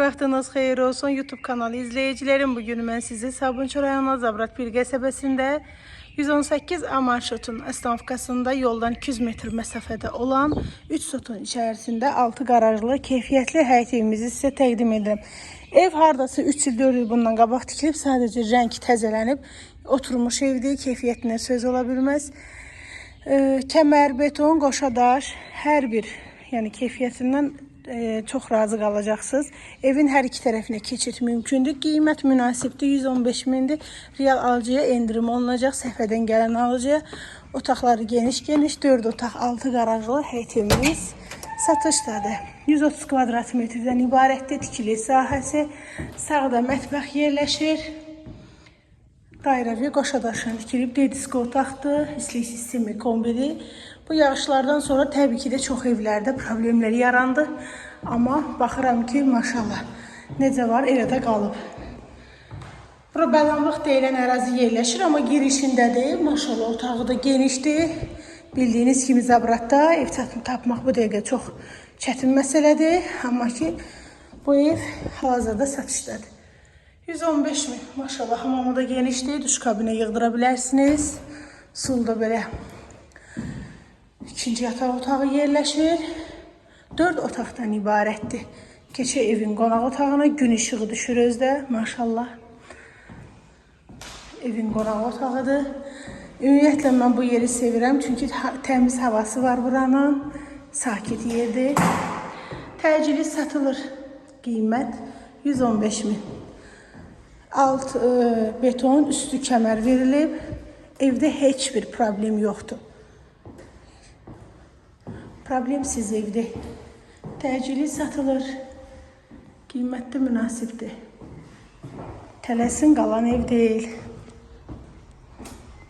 Vaxtınız xeyir olsun YouTube kanalı izleyicilerim. Bugün mən sizi Sabunçu rayonu Zabrat bir qəsəbəsində 118 A marşrutun əstanfkasında yoldan 200 metr məsafədə olan 3 sotun içərisində 6 qarajlı keyfiyyətli həyət evimizi sizə təqdim edirəm. Ev hardası 3 il 4 il bundan qabaq tikilib, sadəcə rəng təzələnib, oturmuş evdir, keyfiyyətinə söz ola bilməz. Kəmər, beton, qoşadaş, hər bir keyfiyyətindən çox razı qalacaqsınız. Evin hər iki tərəfinə keçid mümkündür. Qiymət münasibdir. 115 mindir. Real alıcıya endirim olunacaq. Səfədən gələn alıcıya. Otaqları geniş 4 otaq 6 qarajlı həyət evimiz satışdadır. 130 kvadrat metrdən ibarətdir. Tikili sahəsi. Sağda mətbəx yerləşir. Dairəvi qoşadaşın tikilib, dedisko otaqdır. İstilik sistemi kombidir. Bu yağışlardan sonra təbii ki də çox evlərdə problemlər yarandı. Amma baxıram ki, maşallah, necə var, elə də qalıb. Bura bəlanlıq deyilən ərazi yerləşir, amma girişindədir. Maşallah, otağı da genişdir. Bildiyiniz kimi Zabratda ev tapmaq bu dəqiqə çox çətin məsələdir. Amma ki, bu ev hal-hazırda satışdadır. 115 min. Maşallah, hamamı da genişdir. Duş kabinə yığdıra bilərsiniz. Sulda belə İkinci yataq otağı yerləşir. 4 otaqdan ibarətdir. Keçə evin qonaq otağına gün işığı düşür özdə. Maşallah. Evin qonaq otağıdır. Ümumiyyətlə mən bu yeri sevirəm. Çünki təmiz havası var buranın. Sakit yerdir. Təcili satılır. Qiymət 115 min. Alt beton, üstü kəmər verilib. Evdə heç bir problem yoxdur. Problemsiz evdir. Təcili satılır. Qiymətdə münasibdir. Tələsin qalan ev deyil.